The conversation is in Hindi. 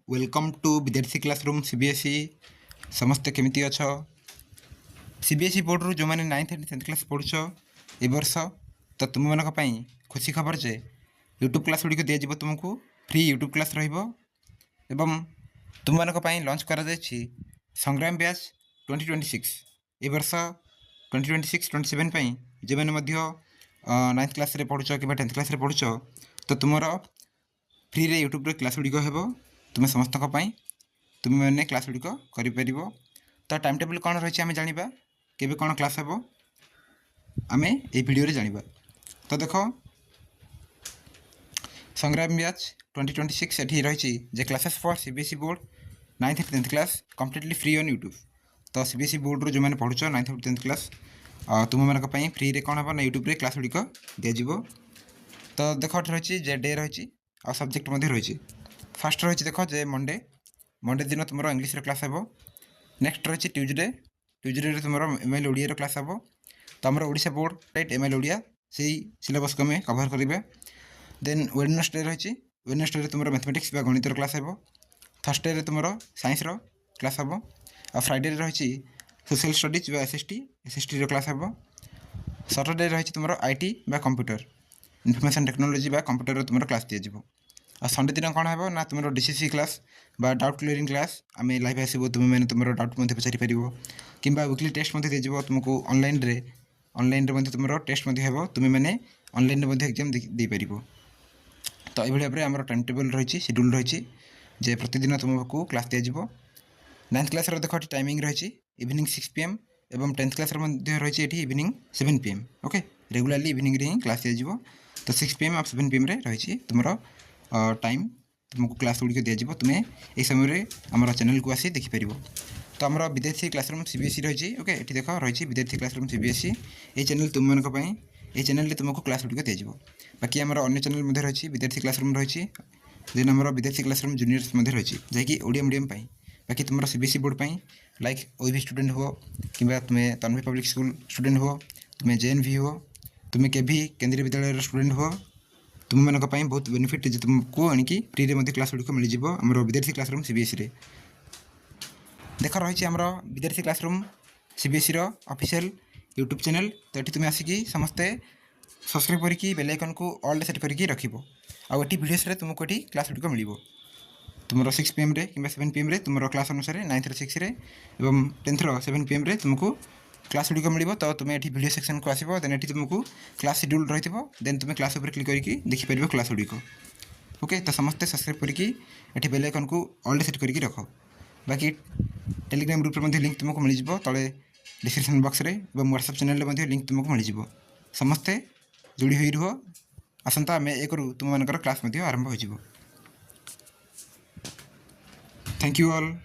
वेलकम टू विद्यार्थी क्लासरूम सीबीएसई समस्ते केमिति अछ सीबीएसई बोर्ड रू जो मैंने 9th एंड 10th क्लास पढ़ुछ ए वर्ष तो तुम मानक पई खुशी खबर जे यूट्यूब क्लास गुड़ी दिया जिवो तुमको फ्री यूट्यूब क्लास रहिबो एवं तुम मानक पई लॉन्च करा जायछि संग्राम बैच 2026 ए वर्ष 2026 27 पई जे मैंने मध्य 9th क्लास रे पढ़ुछ कि 10th क्लास रे पढ़ुछ तो तुमरो फ्री रे यूट्यूब रे क्लास गुड़ी हेबो तुम्हें समस्त तुम्हें मैंने क्लास गुड़िक कर तो टाइम टेबल कौन रही आम जाना केबे कौन क्लास हे आम ये भिडियो जाना तो देख संग्राम बैच 2026 ये रही जे classes for CBSE board 9th and 10th class completely free on YouTube तो सीबीएसई बोर्ड रो जो मैंने पढ़ुछ 9th और 10th क्लास तुम मानक फ्री रे कौन हम ना यूट्यूब रे क्लास गुड़िक दिज्व तो देख रही जे डे रही आ सब्जेक्ट रही फास्ट रही देख जे मंडे दिन तुम इंग्लीश क्लास हे नेक्स्ट रही ट्यूजडे तुम एमआईएल ओडिया क्लास हे तो आम Odisha board right MIL Odia से सिलेबस को आम कभर करेंगे देन वेडनेसडे रही वेडनेसडे तुम मैथमेटिक्स गणित क्लास हे थर्सडे तुम साइंस क्लास हे आ फ्राइडे रही सोशल स्टडीज एसएसटी क्लास हे सैटरडे रही तुम IT computer information technology computer तुम क्लास दिज्व आ संडे दिन कौन है ना तुम डीसीसी क्लास बा डाउट क्लियरिंग क्लास आम लाइव आसो तुम मैंने तुम डाउट पचारि पार कि वीकली टेस्ट दिज्व तुमको ऑनलाइन तुम टेस्ट हे तुम्हें मैंने ऑनलाइन एग्जाम दे पार तो ये भाव में आम टाइम टेबल रही शेड्यूल रही जे प्रतिदिन तुमको क्लास दिज्व 9th क्लास देख टाइमिंग रही इवनिंग 6 PM एवं 10th क्लास रही evening 7 PM okay regularly evening ही क्लास दिज्व तो 6 PM और 7 PM रही तुम टाइम तुमको क्लास गुड़िक दिज्व तुम्हें यह समय आम चैनल को आसी देखिपर तो आम विद्यार्थी क्लासरूम सीबीएसई रही ओके ये देख रही विद्यार्थी क्लासरूम सीबीएसई ये चैनल तुम मानी ये चैनल तुमको क्लास गुड़िक दिज्व बाकी आम अन्य चैनल रही विद्यार्थी क्लासरूम रही देन आम विद्यार्थी क्लासरूम जूनियर्स रही जैकि ओडिया मीडियम बाकी तुम सीबीएसई बोर्ड लाइक ओईवी स्टूडेंट हो कि तुम्हें तन्वी पब्लिक स्कूल स्टूडेंट हो तुम्हें जेएनवी हो तुम्हें केवी केंद्रीय विद्यालय स्टूडेंट हो तुम मानक बहुत बेनिफिट जे तुमको आनिकी फ्री में क्लास गुड़िक मिल जाव आम विद्यार्थी क्लासरूम सीबीएसई देख रही आम विद्यार्थी classroom CBSE official YouTube channel तो ये तुम्हें आसिकी समस्ते सब्सक्राइब करके बेल आइकन को ऑल सेट करके रखिबो आ एटी वीडियोस रे तुमको एटी क्लास गुड़िक मिल तुम 6 PM रे कि 7 PM रे तुम क्लास अनुसार 9th 6 रे एवं 10th 7 PM रे तुमको क्लास गुड़िक मिल तो तुम्हें ये वीडियो सेक्शन को आसो देन ये तुमको क्लास शेड्यूल रही देन तुम्हें क्लास उपर क्लिक करके देखिपर क्लास गुड़िक ओके तो समस्ते सब्सक्राइब करके ये बेल आइकन को ऑल सेट करके रख बाकी टेलीग्राम ग्रुप लिंक तुमको मिल जाव तले डिस्क्रिप्शन बॉक्स रे एवं व्हाट्सएप चैनल में लिंक तुमको मिल जाव समस्ते जोड़ी हुई रुह आसंता आम एक तुम मानकर क्लास आरंभ हो थैंक यू ऑल।